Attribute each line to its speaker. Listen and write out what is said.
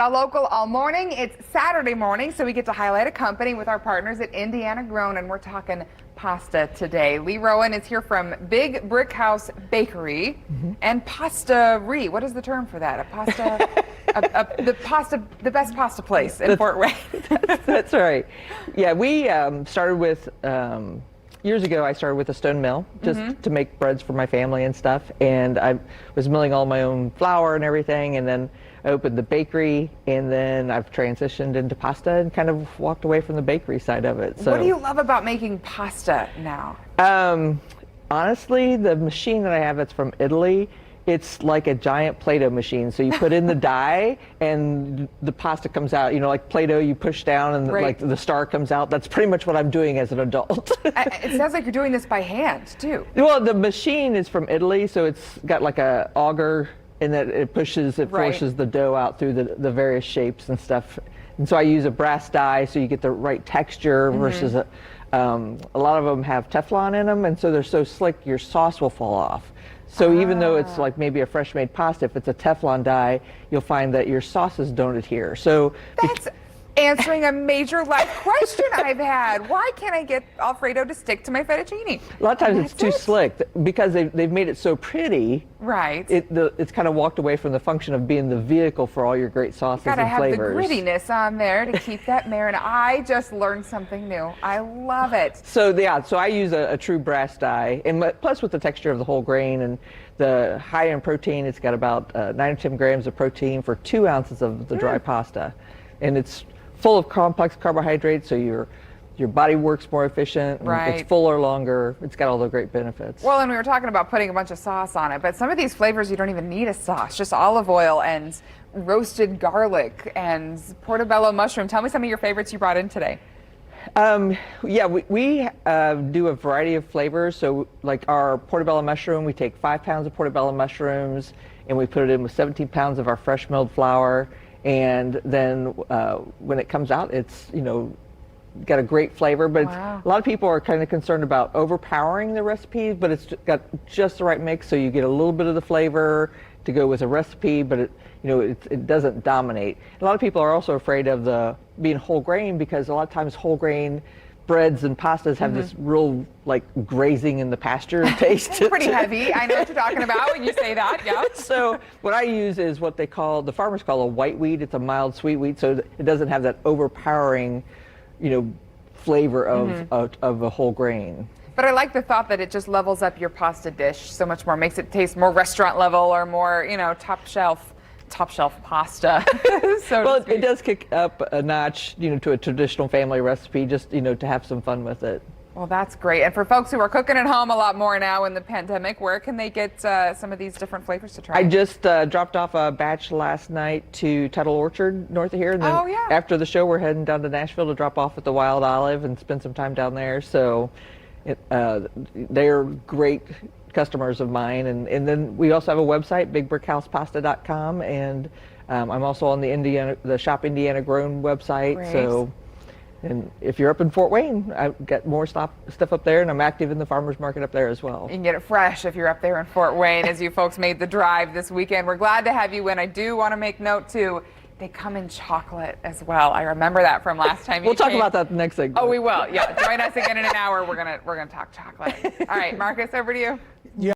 Speaker 1: All local all morning. It's Saturday morning, so we get to highlight a company with our partners at Indiana Grown, and we're talking pasta today. Lee Rowan is here from Big Brick House Bakery and Pastarie. What is the term for that? A pasta, the best pasta place in Fort Wayne.
Speaker 2: That's right. Yeah, we started with years ago. I started with a stone mill just to make breads for my family and stuff, and I was milling all my own flour and everything, and then I opened the bakery, and then I've transitioned into pasta and kind of walked away from the bakery side of it. So,
Speaker 1: what do you love about making pasta now?
Speaker 2: Honestly, the machine that I have that's from Italy, it's like a giant Play-Doh machine. So you put in the dye and the pasta comes out, you know, like Play-Doh, you push down and like the star comes out. That's pretty much what I'm doing as an adult.
Speaker 1: It sounds like you're doing this by hand too.
Speaker 2: Well, the machine is from Italy, so it's got like a auger, and that it forces the dough out through the various shapes and stuff. And so I use a brass die so you get the right texture versus a lot of them have Teflon in them, and so they're so slick your sauce will fall off. So even though it's like maybe a fresh made pasta, if it's a Teflon die, you'll find that your sauces don't adhere. So
Speaker 1: that's answering a major life question I've had. Why can't I get Alfredo to stick to my fettuccine?
Speaker 2: A lot of times it's too slick because they've made it so pretty.
Speaker 1: Right.
Speaker 2: It's kind of walked away from the function of being the vehicle for all your great sauces and flavors.
Speaker 1: Gotta have the grittiness on there to keep that marinade. I just learned something new. I love it.
Speaker 2: So yeah, so I use a true brass die, and plus with the texture of the whole grain and the high in protein, it's got about 9 or 10 grams of protein for 2 ounces of the dry pasta, and it's full of complex carbohydrates, so your body works more efficient.
Speaker 1: Right.
Speaker 2: It's fuller longer. It's got all the great benefits.
Speaker 1: Well, and we were talking about putting a bunch of sauce on it, but some of these flavors you don't even need a sauce, just olive oil and roasted garlic and portobello mushroom. Tell me some of your favorites you brought in today.
Speaker 2: Yeah, we do a variety of flavors. So like our portobello mushroom, we take 5 pounds of portobello mushrooms and we put it in with 17 pounds of our fresh milled flour. And then when it comes out, it's, you know, got a great flavor. But a lot of people are kind of concerned about overpowering the recipe, but it's got just the right mix, so you get a little bit of the flavor to go with a recipe, but it doesn't dominate. A lot of people are also afraid of the being whole grain, because a lot of times whole grain breads and pastas have this real like grazing in the pasture taste.
Speaker 1: It's pretty heavy. I know what you're talking about when you say that. Yeah.
Speaker 2: So what I use is what the farmers call a white wheat. It's a mild sweet wheat, so it doesn't have that overpowering, flavor of a whole grain.
Speaker 1: But I like the thought that it just levels up your pasta dish so much more, makes it taste more restaurant level or more, top shelf pasta.
Speaker 2: Well, it does kick up a notch, to a traditional family recipe, just, to have some fun with it.
Speaker 1: Well, that's great. And for folks who are cooking at home a lot more now in the pandemic, where can they get some of these different flavors to try?
Speaker 2: I just dropped off a batch last night to Tuttle Orchard north of here. And then after the show, we're heading down to Nashville to drop off at the Wild Olive and spend some time down there. So they're great customers of mine, and then we also have a website, bigbrickhousepasta.com, and I'm also on the Shop Indiana Grown website.
Speaker 1: Great.
Speaker 2: So, and if you're up in Fort Wayne, I've got more stuff up there, and I'm active in the farmers market up there as well.
Speaker 1: You can get it fresh if you're up there in Fort Wayne, as you folks made the drive this weekend. We're glad to have you in. I do want to make note too, they come in chocolate as well. I remember that from last time.
Speaker 2: We'll talk about that next segment.
Speaker 1: Oh, we will. Yeah, join us again in an hour. We're gonna talk chocolate. All right, Marcus, over to you.
Speaker 3: Yeah.